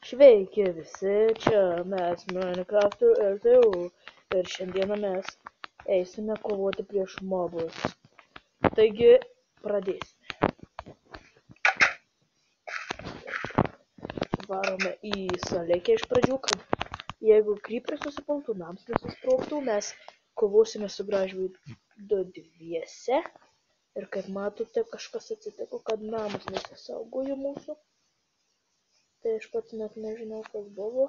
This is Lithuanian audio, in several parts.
Sveiki visi, čia mes Minecraft LTU ir šiandieną mes eisime kovoti prieš mobus. Taigi, pradėsime. Varome į salėkę iš pradžių, kad jeigu creeperis susipultų, nams nesusprogtų, mes kovosime su Gražvydu dviese. Ir kaip matote, kažkas atsitiko, kad namas nesisaugojo mūsų. Tai aš pats net nežinau, kas buvo.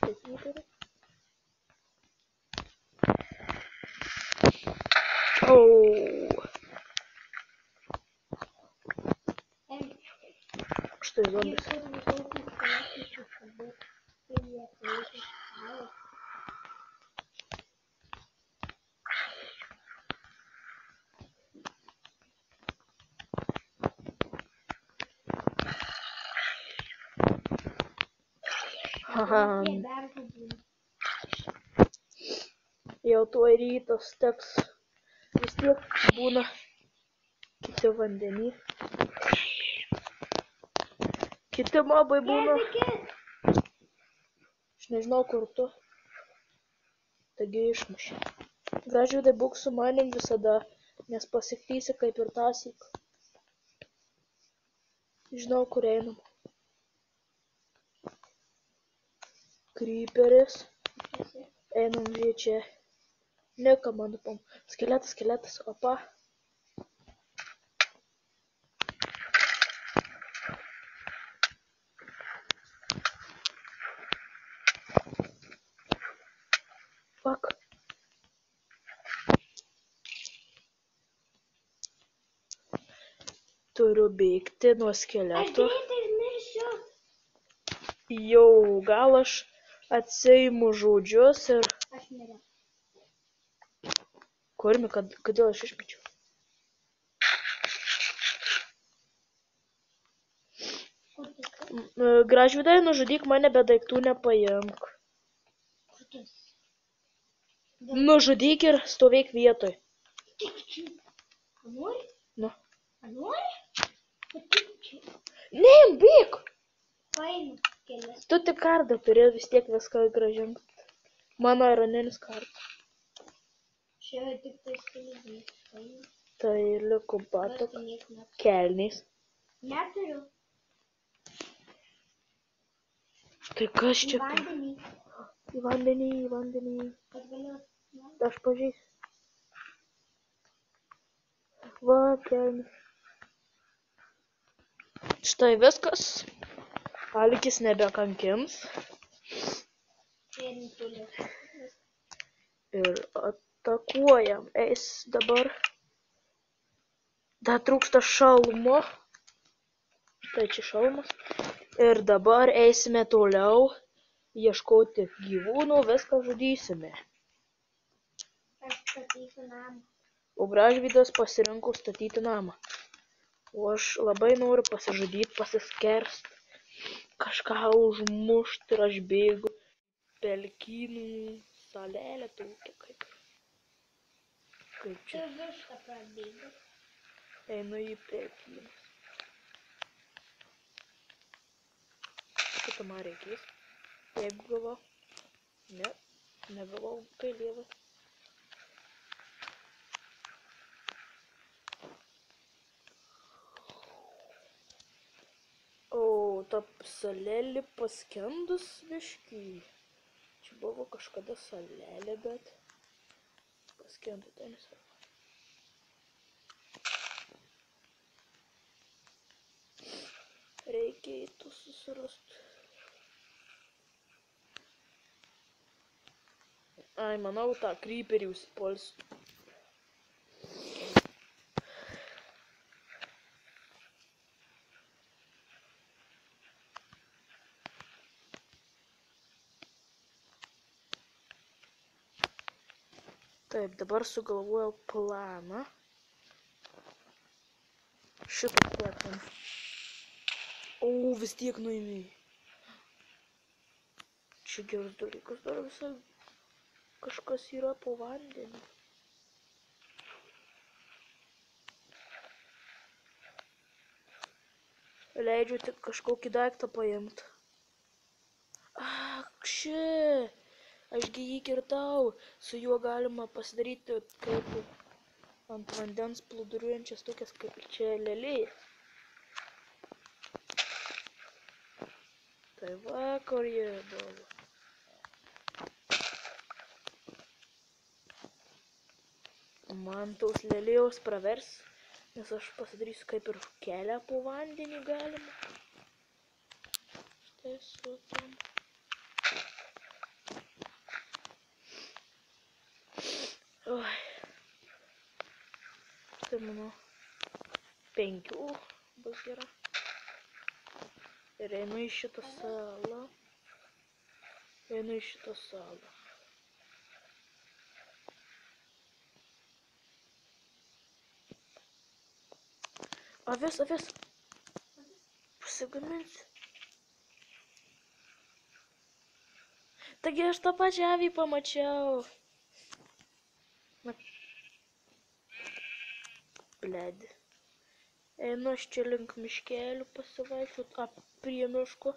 Tai creeperis. Štai zombis. Jau tuoj rytas teks, vis tiek būna kiti vandenį. Kiti mobai būna. Aš nežinau, kur tu. Taigi išmušė. Gražvydai, būk su manim visada, nes pasiklysi kaip ir tąsyk. Žinau, kur einam. Creeperis. Einam čia. Ne, man nupam. Skeletas, opa. Fuck. Turiu bėgti nuo skeletų. Jau gal aš atsiimu žodžius ir... Kurmi, kodėl aš išmečiau? Gražvydai, nužudyk mane, bet daiktų nepaimk. Nužudyk ir stovėk vietoj. Nu. Ne, bėk! Tu tik kardą turi vis tiek viską grąžinti. Mano ironinis kardas. Čia tik tai stilizmas. Tai liko batok. Kelnys. Neturiu. Tai kas čia? Į vandenį. Į vandenį. Kad galiu. Aš pažįsiu. Va, kelnys. Štai viskas. Alkis nebekankins. Ir atakuojam. Eis dabar. Dar trūksta šalmo. Štai čia šalmas. Ir dabar eisime toliau. Ieškoti gyvūnų. Viską žudysime. Aš statysiu namą. O Gražvydas pasirinko statyti namą. O aš labai noriu pasižudyti, pasiskerst. Kažką užmušti ir aš bėgu. Pelkynų salelė tokia kaip čia. Tu viską prabėgai. Einu į pelkynus. Šitą man reikės. Jeigu gavau. Ne, negavau, kai lievas. O, ta salelė paskendus biškį. Čia buvo kažkada salelė, bet paskendo, tai nesvarbu. Reikia į tų susirasti. Ai, manau, tą creeperį užsipolsiu. Taip, dabar sugalvojau planą. Šitą plėtam. O, vis tiek nuėmėjai. Čia geras dalykas, dar visai kažkas yra po vandeniu. Leidžiu tik kažkokį daiktą paimti. Akši, ašgi jį kirtau, su juo galima pasidaryti kaip ant vandens plūduriuojančias tokias kaip čia lėliai. Tai va, kur jie buvo. Man tos lėlijos pravers, nes aš pasidarysiu kaip ir kelią po vandenį galima. Štai su tom. Oi. Štai mano 5 bus gera. Ir einu į šitą salą. Avis. Pasigaminsiu. Taigi aš tą pačią avį pamačiau. Na. Bledi. Einu aš čia link miškelių pasivaikščiot, prie miško,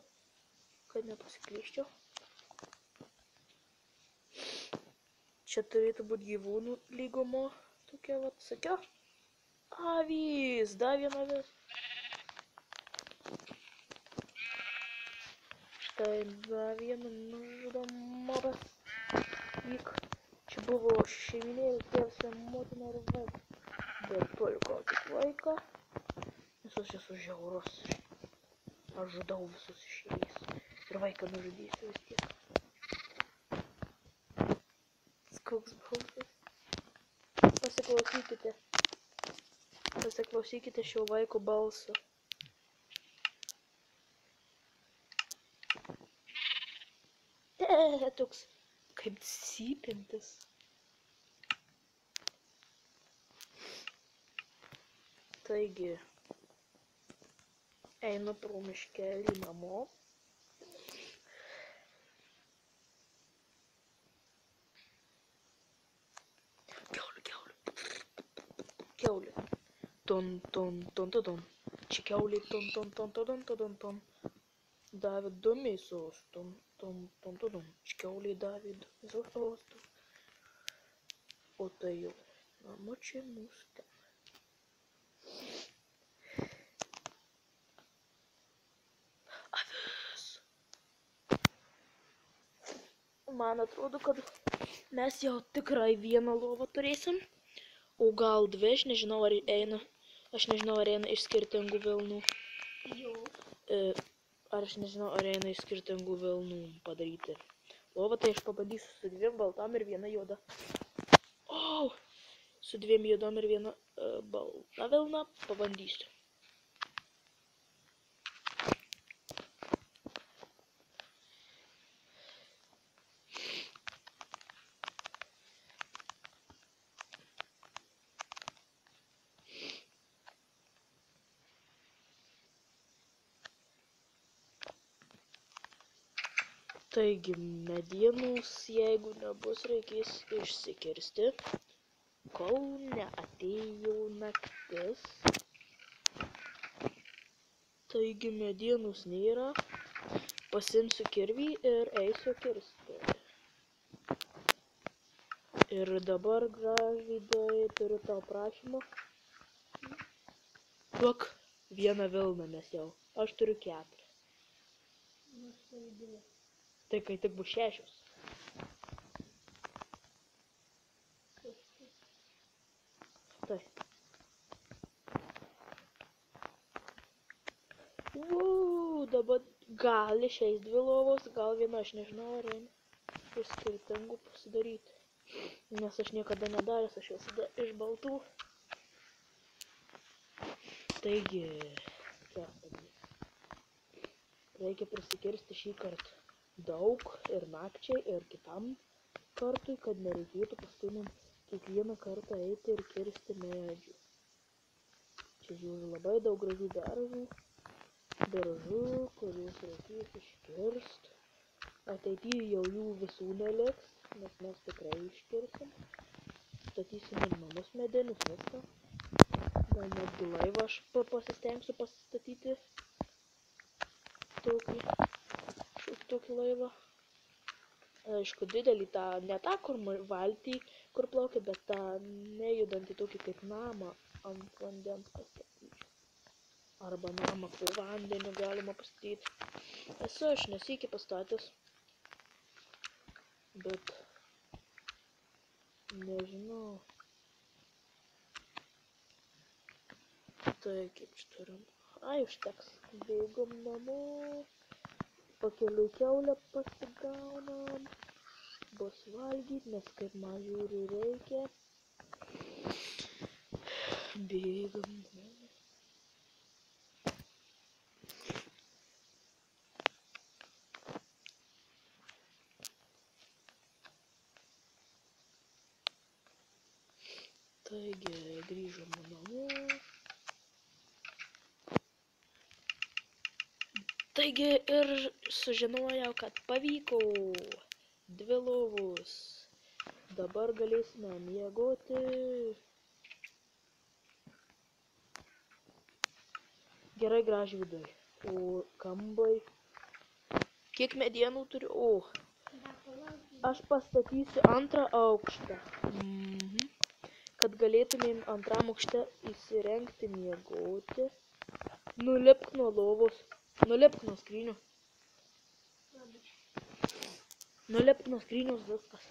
kad nepasiklyščiau. Čia turėtų būti gyvūnų lygumo. Tokia vat, sakiau. Avys, dar viena avis. Štai dar viena nužudomobas. Vyk. Čia buvo šeiminėlis, tėvas ir motina ir vaikas. Bet paliko tik vaiką. Nes aš esu žiaurus. Aš žudau visus iš eilės. Ir vaiką nužudysiu vis tiek. Koks balsas. Pasiklausykite šio vaiko balso. Toks kaip cypintis. Taigi, einu pro miškelį namo. Kiaulė. Ton. Čia kiaulė ton. Davė 2 mėsos. Ton. Čia kiaulė davė 2 mėsos. O tai jau. Namo čia mūsų ten. Avis. Man atrodo, kad mes jau tikrai vieną lovą turėsim. O gal 2, aš nežinau ar eina iš skirtingų vilnų. Aš nežinau ar eina iš skirtingų vilnų padaryti lovą, tai aš pabandysiu su 2 baltam ir 1 juoda. Su 2 juodom ir 1 balta vilna pabandysiu. Taigi medienos, jeigu nebus, reikės išsikirsti, kol neatėjo naktis. Taigi medienos nėra, pasimsiu kirvį ir eisiu kirsti. Ir dabar gražvydai turiu tau prašymą. Duok 1 vilną mes jau, aš turiu 4. Tai kai tik bus 6. Tai. Dabar gal išeis 2 lovos, gal 1, aš nežinau, ar eina iš skirtingų pasidaryti. Nes aš niekada nedaręs, aš visada iš baltų. Taigi, reikia prisikirsti šį kartą daug ir nakčiai, ir kitam kartui, kad nereikėtų paskui man kiekvieną kartą eiti ir kirsti medžių. Čia žiūriu labai daug gražių beržų, kuriuos reikės iškirsti. Ateityje jau jų visų neliks, nes mes tikrai iškirsim. Statysim ir namus medinius, viską. Gal netgi laivą aš pasistengsiu pasistatyti tokį šauktuką. tokį laivą. Aišku, didelį tą, ne tą, kur valtį, kur plaukia, bet tą nejudantį tokį kaip namą ant vandens pastatyti. Arba namą po vandeniu galima pastatyti. Esu aš nesykį pastatęs. Bet nežinau. Tai kaip čia turim. Ai, užteks. Bėgom namo. Pakeliui kiaulę pasigaunam. Bus valgyt, nes kaip man žiūriu reikia. Bėgam namo. Taigi, grįžom namo. Taigi ir sužinojau, kad pavyko 2 lovos. Dabar galėsime miegoti. Gerai Gražvydai. O kambai. Kiek medienų turiu? O, aš pastatysiu 2 aukštą. Kad galėtumėm 2 aukšte įsirengti miegoti. Nulipk nuo lovos. Nulipk nuo skrynių. Nulipk nuo skrynius viskas.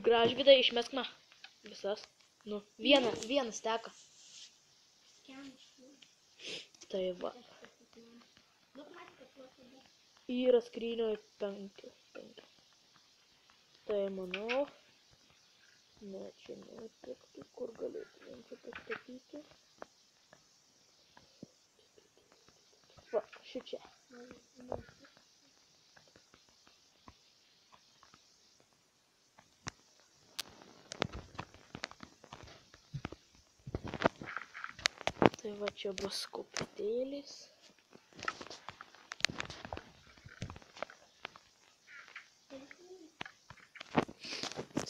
Gražvydai, išmesk man visas. Nu, vienas teka. Tai va. Yra skrynioje 5. Tai manau. Ne, čia netiktų, kur galėtumėm čia pastatyti. Va, šičia. Tai va, čia bus koplytėlės.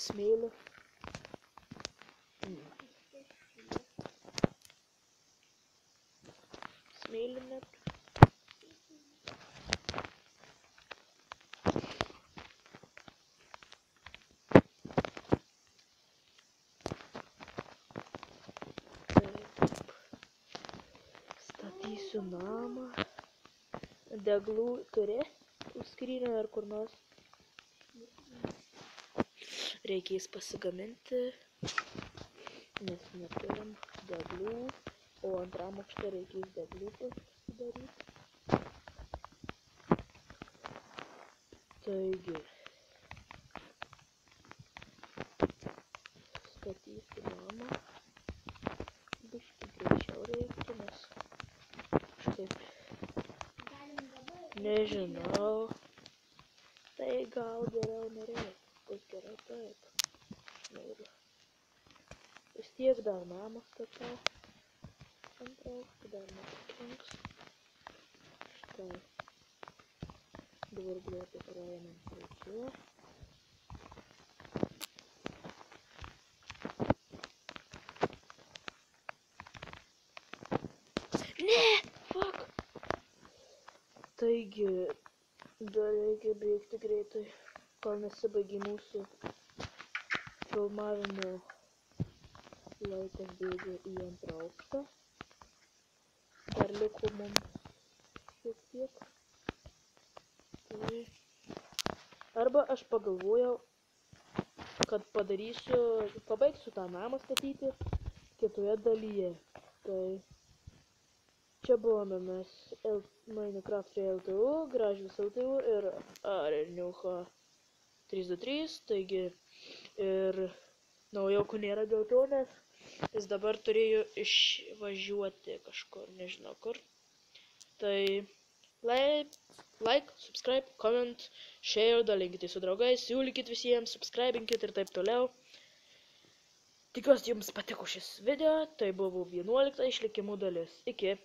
Smėlio. Smėlio net. Statysiu namą. Deglų turi skrynią ar kur nors. Reikės pasigaminti, nes neturim deglų, o 2 aukšte reikės deglų pasidaryti. Taigi, statysiu namą. Biškį greičiau reiktų, nes kažkaip nežinau. Tai gal geriau nereikia. Bus gerai taip. Ir vis tiek dar namą statau. 2 aukštą dar nepakenks. Štai. Dabar greitai praeinam prie čia. Ne! Fuck! Taigi, dar reikia bėgti greitai. Kol nesibaigė mūsų filmavimo laikas bėgė į 2 aukštą. Dar liko mums šiek tiek. Tai... Arba aš pagalvojau, kad pabaigsiu tą namą statyti kitoje dalyje. Tai čia buvome mes Minecraft LTU, Gražvis LTU ir Arniucha 323, taigi ir naujokų nėra dėl to, nes jis dabar turėjo išvažiuoti kažkur, nežinau kur. Tai like, subscribe, comment, share, dalinkite su draugais, siūlykit visiems, subscribinkit ir taip toliau. Tikiuosi jums patiko šis video, tai buvo 11 išlikimų dalis. Iki.